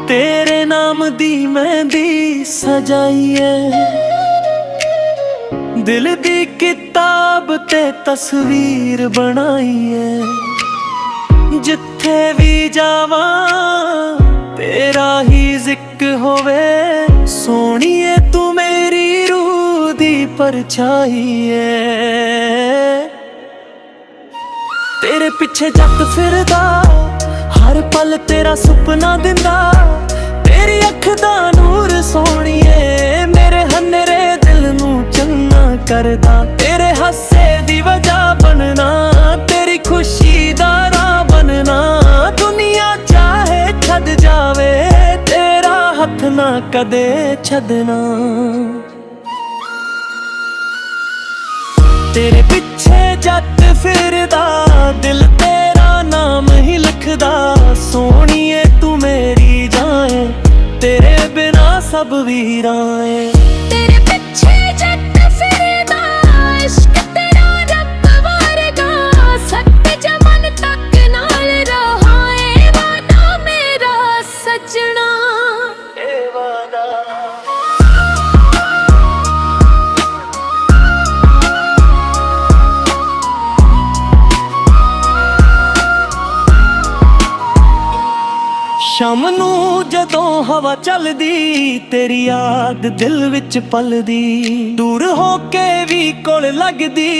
तेरे नाम दी मेहंदी सजाई है, दिल दी किताब ते तस्वीर बनाई है। जिथे भी जावा तेरा ही जिक्र होवे, सोहणीए तू मेरी रूह दी परछाई है। तेरे पिछे जट फिरदा, हर पल तेरा सुपना दिंदा, तेरी अख दा नूर सोहणीए मेरे हनेरे दिल नू चंगा करदा। तेरे हस्से दी वजह बनना, तेरी खुशी दा राह बनना, दुनिया चाहे छड़ जावे तेरा हथ ना कदे छड्डना। तेरे पिछे जट फिरदा, दिल तेरा नाम ही लिखदा, सोहणीए तू मेरी जाए तेरे बिना सब वीराए। तेरे पिछे जट फिरदा, इश्क तेरा रब वर्गा, सत्य जमन तक नाल रहाए वादा मेरा सजना। शाम नू जदों हवा चलदी, तेरी याद दिल विच पलदी, दूर होके भी कोल लगदी,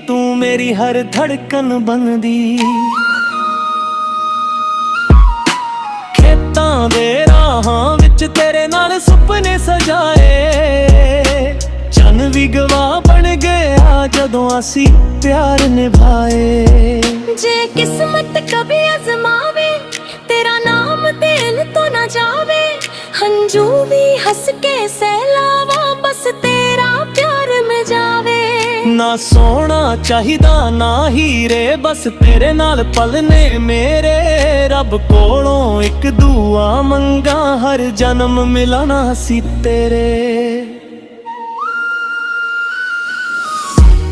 तू मेरी हर धड़कन बनदी। खेतां दे राहां विच तेरे नाल सुपने सजाए, चन भी गवाह बन गया जदों असी प्यार निभाए। जे किस्मत कभी आजमावे, तेरा नाम दिल तो ना जावे, हंजू भी हंस के सहलावा, बस तेरा प्यार में जावे। ना सोना चाहिदा ना हीरे, बस तेरे नाल पलने मेरे। रब कोलों एक दुआ मंगा, हर जन्म मिलना सी तेरे।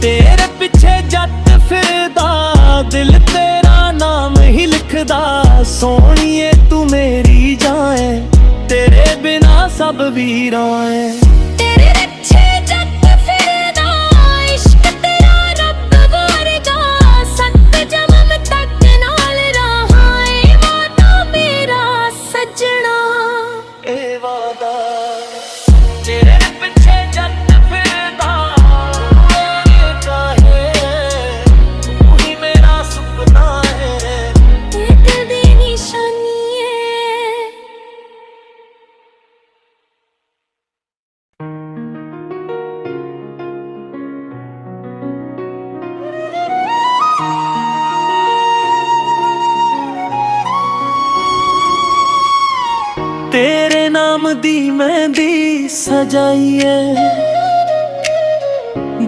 तेरे पिछे जट फिरदा, दिल तेरा नाम ही लिखदा, सोहणीए तू मेरी जाए तेरे बिना सब वीराए। तेरे पिछे जट फिरदा, इश्क तेरा रब वर्गा, सत्य जमन तक नाल रहाए वादा मेरा सजना। ए वादा तेरे पिछे जट फिरदा, मेरे काहे तू ही मेरा सुपना है। एक दी निशानी है। तेरे नाम दी मेहंदी सजाई है,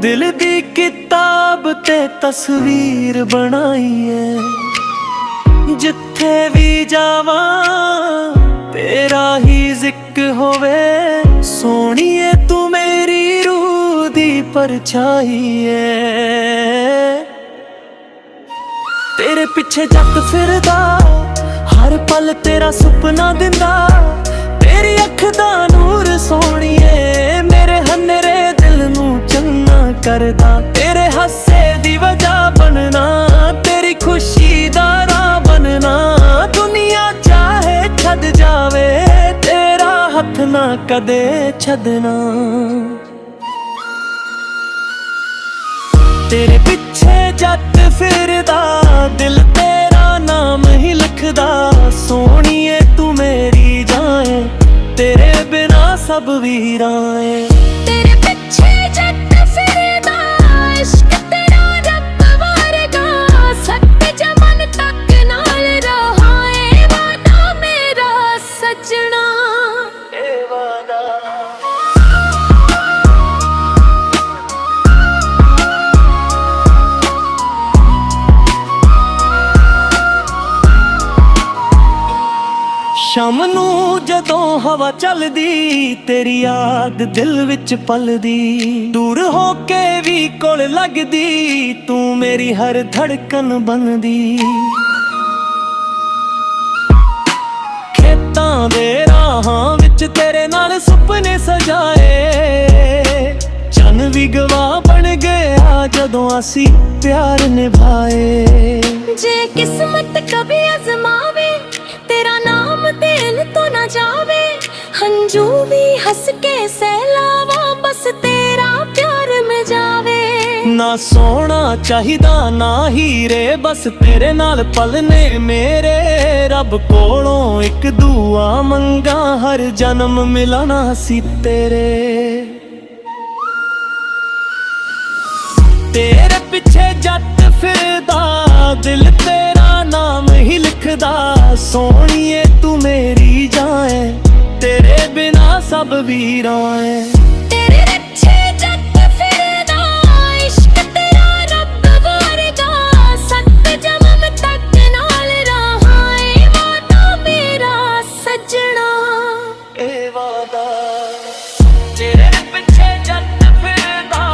दिल दी किताब ते तस्वीर बनाई है। जिथे भी जावा तेरा ही जिक्र होवे, सोहणीए तू मेरी रूह दी परछाई है। तेरे पिछे जट फिरदा, हर पल तेरा सुपना दिंदा, तेरी अख दा नूर सोहणीए मेरे हनेरे दिल नू चंगा करदा। तेरे हस्से दी वजह बनना, तेरी खुशी दा राह बनना, दुनिया चाहे छड़ जावे तेरा हथ ना कदे छड्डना। तेरे पिछे जट फिरदा, दिल तेरा नाम ही लिखदा, सोहणीए तू मेरी जाए तेरे बिना सब वीराए। तेरे पिछे जट फिरदा, इश्क तेरा रब वर्गा, सत्य जमन तक नाल रहाए वादा मेरा सजना। शाम नू जदों हवा चलदी, तेरी याद दिल विच पलदी, दूर होके भी कोल लगदी, तू मेरी हर धड़कन बनदी। खेतां ਖੇਤਾਂ ਦੇ ਰਾਹਾਂ ਵਿੱਚ ਤੇਰੇ ਨਾਲ ਸੁਪਨੇ ਸਜਾਏ। ਚੰਨ ਵੀ ਗਵਾਹ ਬਣ ਗਿਆ ਜਦੋਂ ਅਸੀਂ ਪਿਆਰ ਨਿਭਾਏ। ਜੇ ਕਿਸਮਤ ਕभी ਅਜ਼ਮਾਵੇ ਤੇਰਾ ਨਾਮ ਦਿਲ ਤੋਂ ਨਾ ਜਾਵੇ, ਹੰਝੂ ਵੀ ਹੱਸ ਕੇ ਸਹਿਲਾਵਾ ਬਸ ਤੇਰਾ ਪਿਆਰ ਮਿਲ ਜਾਵੇ। ਨਾ ਸੋਹਣਾ ਚਾਹੀਦਾ ਨਾ ਹੀਰੇ, ਬਸ ਤੇਰੇ ਨਾਲ ਪਲਨੇ ਮੇਰੇ। ਰੱਬ ਕੋਲੋਂ ਇੱਕ ਦੁਆ ਮੰਗਾ ਹਰ ਜਨਮ ਮਿਲਣਾ ਸੀ ਤੇਰੇ। ਤੇਰੇ ਪਿੱਛੇ ਜੱਟ ਫਿਰਦਾ ਦਿਲ ਤੇਰਾ ਨਾਮ ਹੀ ਲਿਖਦਾ। ਸੋਹਣੀਏ ਤੂੰ ਮੇਰੀ ਜਾਨ ਏ, ਤੇਰੇ ਬਿਨਾ ਸਭ ਵੀਰਾਂ ਏ। ਤੇਰੇ ਪਿੱਛੇ ਜੱਟ ਫਿਰਦਾ ਇਸ਼ਕ ਤੇਰਾ ਰੱਬ ਵਰਗਾ। ਸੱਤ ਜਨਮ ਤੱਕ ਨਾਲ ਰਹਾਂ ਏ ਵਾਦਾ ਮੇਰਾ ਸੱਜਣਾ। ਇਹ ਵਾਦਾ ਤੇਰੇ ਪਿੱਛੇ ਜੱਟ ਫਿਰਦਾ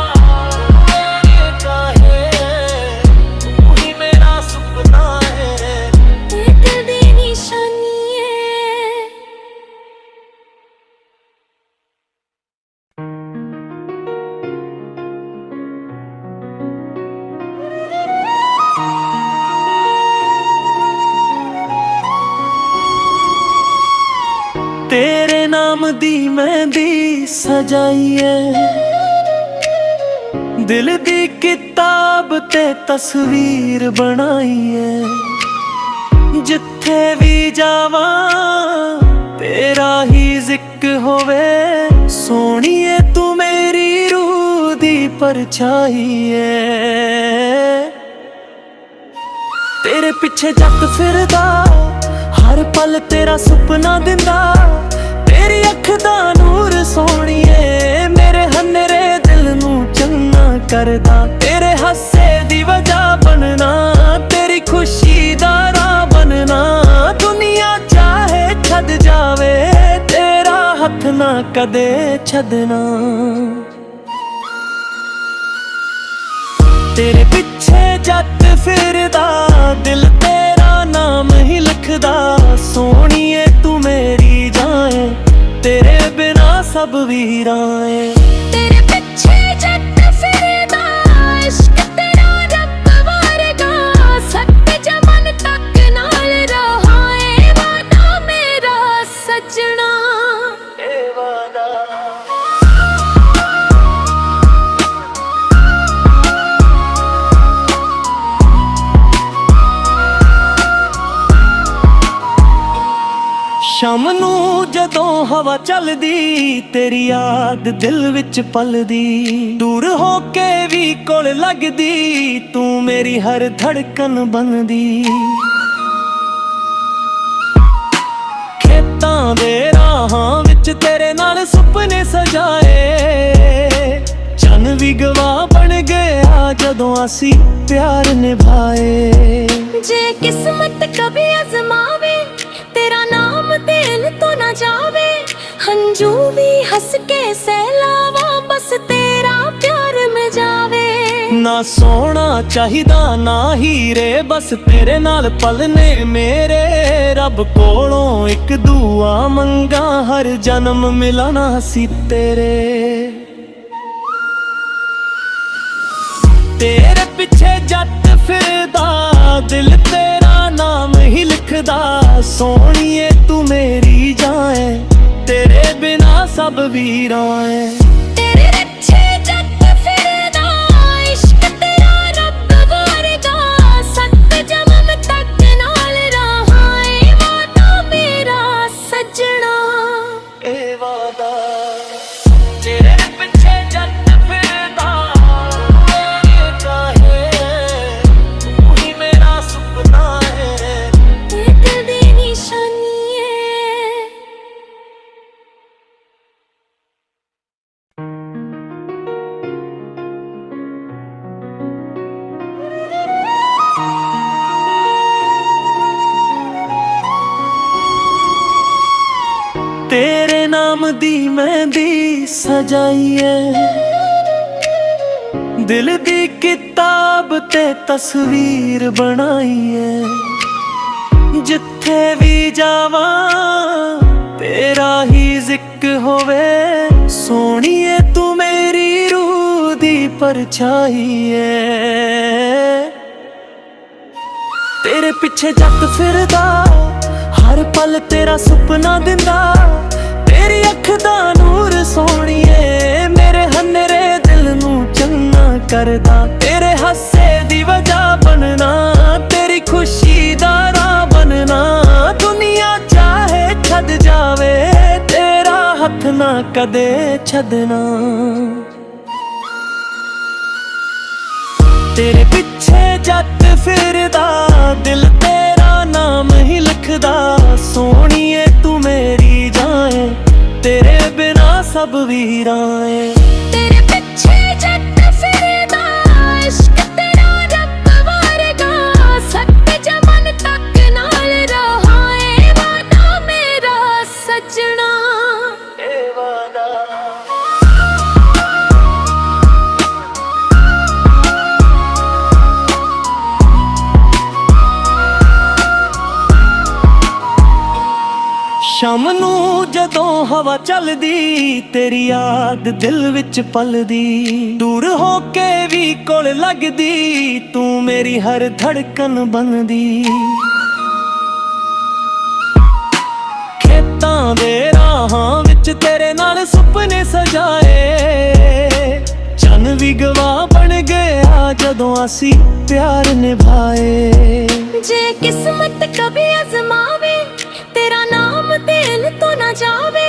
ਮੇਰੇ ਕਾਹੇ, ਤੂੰ ਹੀ ਮੇਰਾ ਸੁਪਨਾ ਹੈ। ਇਹ ਦਿਲ ਦੀ ਨਿਸ਼ਾਨੀ ਏ। ਤੇਰੇ ਨਾਮ ਦੀ ਮਹਿੰਦੀ ਸਜਾਈ ਏ, ਦਿਲ ਦੀ ਕਿਤਾਬ ਤੇ ਤਸਵੀਰ ਬਣਾਈ ਏ। ਜਿੱਥੇ ਵੀ ਜਾਵਾਂ ਤੇਰਾ ਹੀ ਜ਼ਿਕਰ ਹੋਵੇ। ਸੋਹਣੀਏ ਤੂੰ ਮੇਰੀ ਰੂਹ ਦੀ ਪਰਛਾਈ ਏ। ਤੇਰੇ ਪਿੱਛੇ ਜੱਟ ਫਿਰਦਾ ਹਰ ਪਲ ਤੇਰਾ ਸੁਪਨਾ ਦਿੰਦਾ। ਤੇਰੀ ਅੱਖ ਦਾ ਨੂਰ ਸੋਹਣੀਏ ਮੇਰੇ ਹਨੇਰੇ ਦਿਲ ਨੂੰ ਚੰਨਾ ਕਰਦਾ। ਤੇਰੇ ਹਾਸੇ ਦੀ ਵਜ੍ਹਾ ਬਣਨਾ, ਤੇਰੀ ਖੁਸ਼ੀ ਦਾ ਰਾਹ ਬਣਨਾ। ਦੁਨੀਆ ਚਾਹੇ ਛੱਡ ਜਾਵੇ ਤੇਰਾ ਹੱਥ ਨਾ ਕਦੇ ਛੱਡਣਾ। ਤੇਰੇ ਪਿੱਛੇ ਜੱਟ ਫਿਰਦਾ ਦਿਲ ਤੇਰਾ ਨਾਮ ਹੀ ਲਿਖਦਾ। ਸੋਹਣੀਏ ਤੂੰ ਮੇਰੀ ਜਾਨ ਏ, ਤੇਰੇ ਬਿਨਾ ਸਭ ਵੀਰਾਂ ਏ। ਤੇਰੇ ਪਿੱਛੇ ਜੱਟ ਫਿਰਦਾ ਇਸ਼ਕ ਤੇਰਾ ਰੱਬ ਵਰਗਾ। ਸੱਤ ਜਮਨ ਤੱਕ ਨਾਲ ਰਹਾਂ ਏ ਵਾਦਾ ਮੇਰਾ ਸੱਜਣਾ। ਇਹ ਵਾਦਾ ਸ਼ਾਮ ਨੂੰ ਜਦੋਂ ਹਵਾ ਚੱਲਦੀ ਤੇਰੀ ਯਾਦ ਦਿਲ ਵਿੱਚ ਪਲਦੀ। ਦੂਰ ਹੋ ਕੇ ਵੀ ਕੋਲ ਲੱਗਦੀ ਤੂੰ ਮੇਰੀ ਹਰ ਧੜਕਨ ਬਣਦੀ। ਖੇਤਾਂ ਦੇ ਰਾਹਾਂ ਵਿੱਚ ਤੇਰੇ ਨਾਲ ਸੁਪਨੇ ਸਜਾਏ। ਚੰਨ ਵੀ ਗਵਾਹ ਬਣ ਗਿਆ ਜਦੋਂ ਅਸੀਂ ਪਿਆਰ ਨਿਭਾਏ। ਜੇ ਕਿਸਮਤ ਕभी ਅਜ਼ਮਾਵੇ ਤੇਰਾ ਨਾਮ ਦਿਲ ਤੋਂ ਨਾ ਜਾਵੇ, ਹੰਝੂ ਵੀ ਹੱਸ ਕੇ ਸਹਿਲਾਵਾ ਬਸ ਤੇਰਾ ਪਿਆਰ ਮਿਲ ਜਾਵੇ। ਨਾ ਸੋਹਣਾ ਚਾਹੀਦਾ ਨਾ ਹੀਰੇ, ਬਸ ਤੇਰੇ ਨਾਲ ਪਲਨੇ ਮੇਰੇ। ਰੱਬ ਕੋਲੋਂ ਇੱਕ ਦੁਆ ਮੰਗਾ ਹਰ ਜਨਮ ਮਿਲਣਾ ਸੀ ਤੇਰੇ। ਤੇਰੇ ਪਿੱਛੇ ਜੱਟ ਫਿਰਦਾ ਦਿਲ ਤੇਰਾ ਨਾਮ ਹੀ ਲਿਖਦਾ। ਸੋਹਣੀਏ ਤੂੰ ਮੇਰੀ ਜਾਨ ਏ, ਤੇਰੇ ਬਿਨਾ ਸਭ ਵੀਰਾਂ ਏ। ਤੇਰੇ ਪਿੱਛੇ ਜੱਟ ਫਿਰਦਾ ਇਸ਼ਕ ਤੇਰਾ ਰੱਬ ਵਰਗਾ। ਸੱਤ ਜਨਮ ਤੱਕ ਨਾਲ ਰਹਾਂ ਏ ਵਾਦਾ ਮੇਰਾ ਸੱਜਣਾ। ਇਹ ਵਾਦਾ ਤੇਰੇ ਪਿੱਛੇ ਜੱਟ ਫਿਰਦਾ ਮੇਰੇ ਕਾਹੇ, ਤੂੰ ਹੀ ਮੇਰਾ ਸੁਪਨਾ ਹੈ। ਇਹ ਦਿਲ ਦੀ ਨਿਸ਼ਾਨੀ ਏ। ਤੇਰੇ ਨਾਮ ਦੀ ਮਹਿੰਦੀ ਸਜਾਈ ਏ, ਦਿਲ ਦੀ ਕਿਤਾਬ ਤੇ ਤਸਵੀਰ ਬਣਾਈ ਏ। ਜਿੱਥੇ ਵੀ ਜਾਵਾਂ तेरा ही जिक्र होवे सोहणीए तू मेरी रूह दी परछाई है। तेरे पिछे जट फिरदा हर पल तेरा सुपना दिंदा, तेरी अख दा नूर सोहणीए मेरे हनेरे दिल नू चंगा करदा। तेरे हासे दी वजह बनना, तेरी खुशी दा राह बनना, दुनिया चाहे छद जावे तेरा हथ ना कदे छदना। तेरे पिछे जट फिरदा दिल तेरा नाम ही लिखदा, सोहणीए तू मेरी जाए तेरे बिना सब वीराए। तेरे पिछे जट फिरदा इश्क तेरा रब वारगा, सत्य जमन तक नाल रहाए वादा मेरा सजना। शाम नू जदों हवा चलदी तेरी याद दिल विच पलदी, दूर हो के भी कोल लगदी तू मेरी हर धड़कन बनदी। खेतां दे राहां विच तेरे नाल सुपने सजाए, चन भी गवाह बन गया जदों असी प्यार निभाए। जे किस्मत कभी आजमावे तेरा नाम दिल तो ना जावे,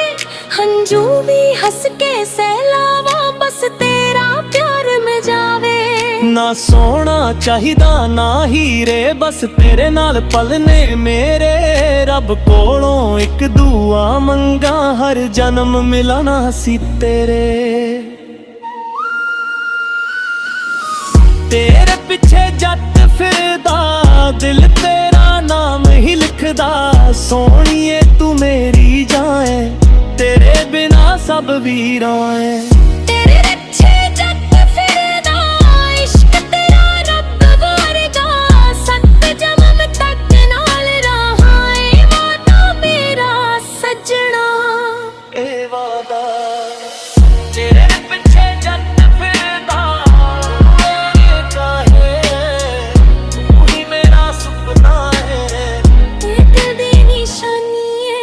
हंजू भी हंस के सहलावा बस तेरा प्यार में जावे। ना सोना चाहिदा ना हीरे बस तेरे नाल पलने मेरे, रब कोलों एक दुआ मंगा हर जन्म मिलना सी तेरे। तेरे पिछे जट फिरदा दिल तेरा नाम ही लिखदा, सोहणीए तू मेरी जाए तेरे बिना सब वीराए। तेरे पिछे जट फिरदा इश्क तेरा रब वारगा, सत्य जमन तक नाल रहाए वादा मेरा सजना। ए वादा तेरे पिछे जट फिरदा मेरे काहे, तू ही मेरा सुपना है। एक दी निशानी है।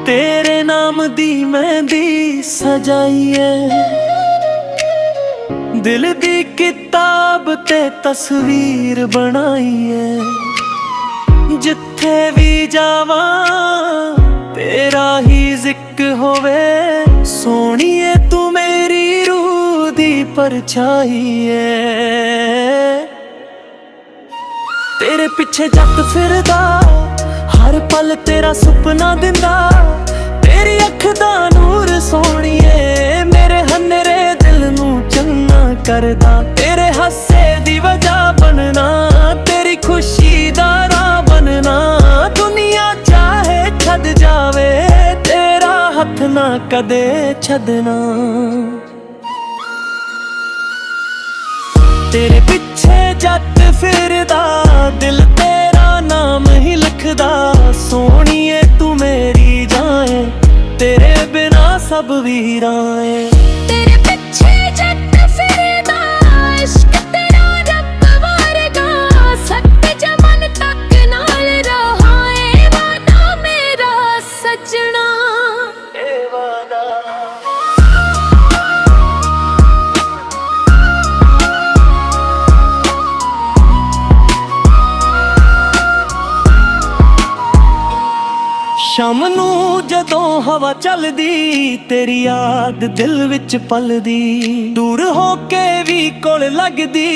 तेरे नाम दी मेहंदी सजाई है, दिल दी किताब ते तस्वीर बनाई है। जिथे भी जावा तेरा ही जिक्र होवे सोहणीए तू मेरी रूह दी परछाई है। तेरे पिछे जट फिरदा हर पल तेरा सुपना दिंदा, तेरी अख दा नूर सोहणीए मेरे हनेरे दिल नू चंगा करदा। तेरे हासे दी वजह बनना, तेरी खुशी दा राह बनना, दुनिया चाहे छद जावे तेरा हथ ना कदे छदना। तेरे पिछे जट फिरदा दिल तेरा नाम ही लिखदा, सोहणीए तू मेरी जाए तेरे बिना सब वीराए। तेरे पिछे जट फिरदा इश्क तेरा रब वारगा, सत्य जमन तक नाल रहाए वादा मेरा सजना। शाम नू जदों हवा चलदी तेरी याद दिल विच पलदी, दूर हो के भी कोल लगदी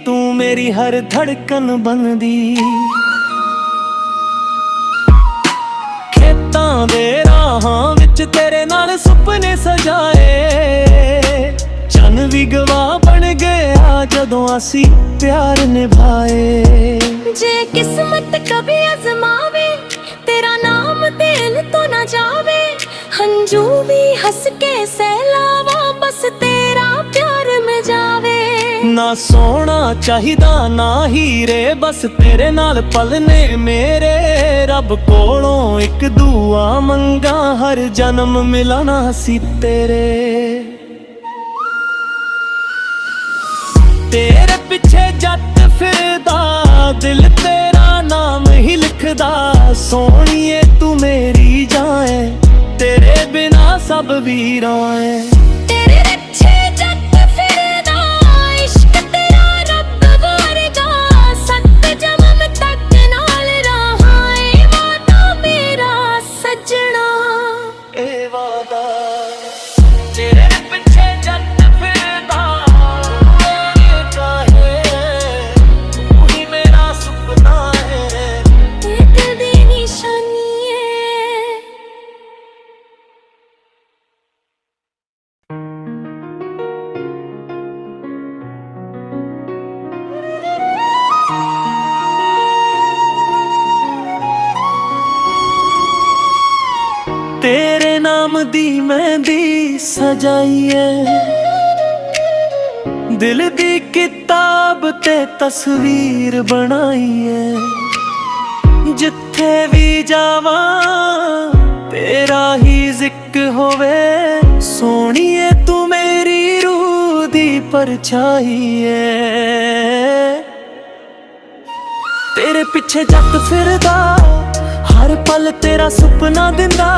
तू मेरी हर धड़कन बनदी। खेतां दे राहां विच तेरे नाल सुपने सजाए, चन भी गवाह बन गया जदों असी प्यार निभाए। जे किस्मत कभी आजमावे तेरा नाम दिल तो हंजू भी हंस के सहलावा बस तेरा प्यार में जावे। ना सोना चाहिदा ना हीरे बस तेरे नाल पलने मेरे। रब कोलों एक दुआ मंगा हर जन्म मिलना सी तेरे। तेरे पिछे जट फिरदा दिल तेरा नाम ही लिखदा। सोहणीए तू मेरी जाए तेरे बिना सब वीरां ऐ। तेरे पिछे जट फिरदा इश्क तेरा रब वर्गा। सत जन्म तक नाल रहा ए वादा मेरा सजना। ए वादा तेरे पिछे जट फिरदा तू ही मेरा सुपना है। एक दी निशानी है। तेरे नाम दी मेहंदी सजाई है। दिल दी किताब ते तस्वीर बनाई है। जिथे भी जावा तेरा ही जिक्र होवे। सोहणीए तू मेरी रूह दी परछाई है। तेरे पिछे जट फिरदा हर पल तेरा सुपना दिंदा।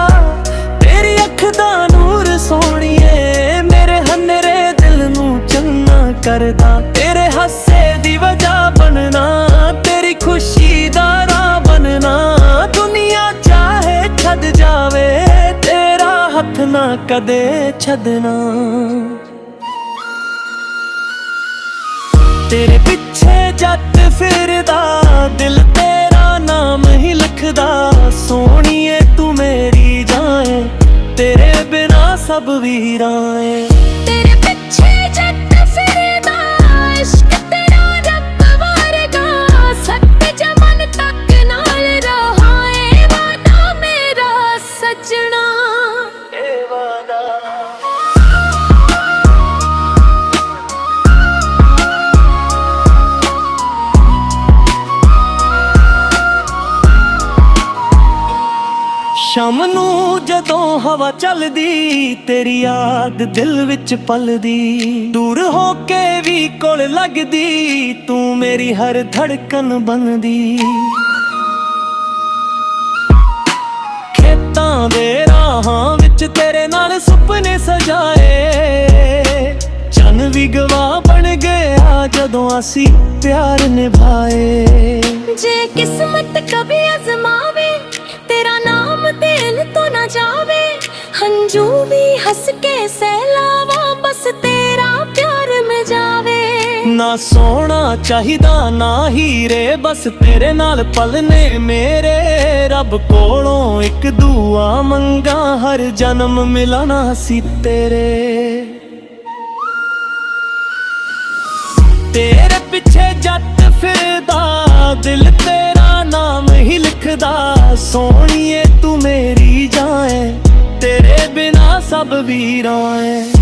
तेरी अख दा नूर सोहणीए मेरे हनेरे दिल नू चंगा करदा। तेरे हासे दी वजह बनना तेरी खुशी दा राह बनना। दुनिया चाहे छद जावे तेरा हथ ना कदे छदना। तेरे पिछे जट फिरदा दिल तेरा नाम ही लिखदा। सोहणीए तू मेरी जाए तेरे बिना सब वीरां ऐ। तेरे पिछे जट फिरदा इश्क तेरा रब वर्गा। सत जन्म तक नाल रहा ए वादा मेरा सजना। ए वादा शाम नू जदों हवा चलदी तेरी याद दिल विच पलदी। दूर हो के भी कोल लगदी तू मेरी हर धड़कन बनदी। खेतां दे राहां विच तेरे नाल सुपने सजाए। चन भी गवाह बन गया जदों असी प्यार निभाए। जे किस्मत कभी आजमावे तेरा नाम दिल तो ना जावे। हंजू भी हंस के सहलावा बस तेरा प्यार में जावे। ना सोना चाहिदा ना हीरे बस तेरे नाल पलने मेरे। रब कोलों एक दुआ मंगा हर जन्म मिलना सी तेरे। तेरे पिछे जट फिरदा दिल तेरा नाम ही लिखदा। सोहणीए तू मेरी जाए तेरे बिना सब वीरां ऐ।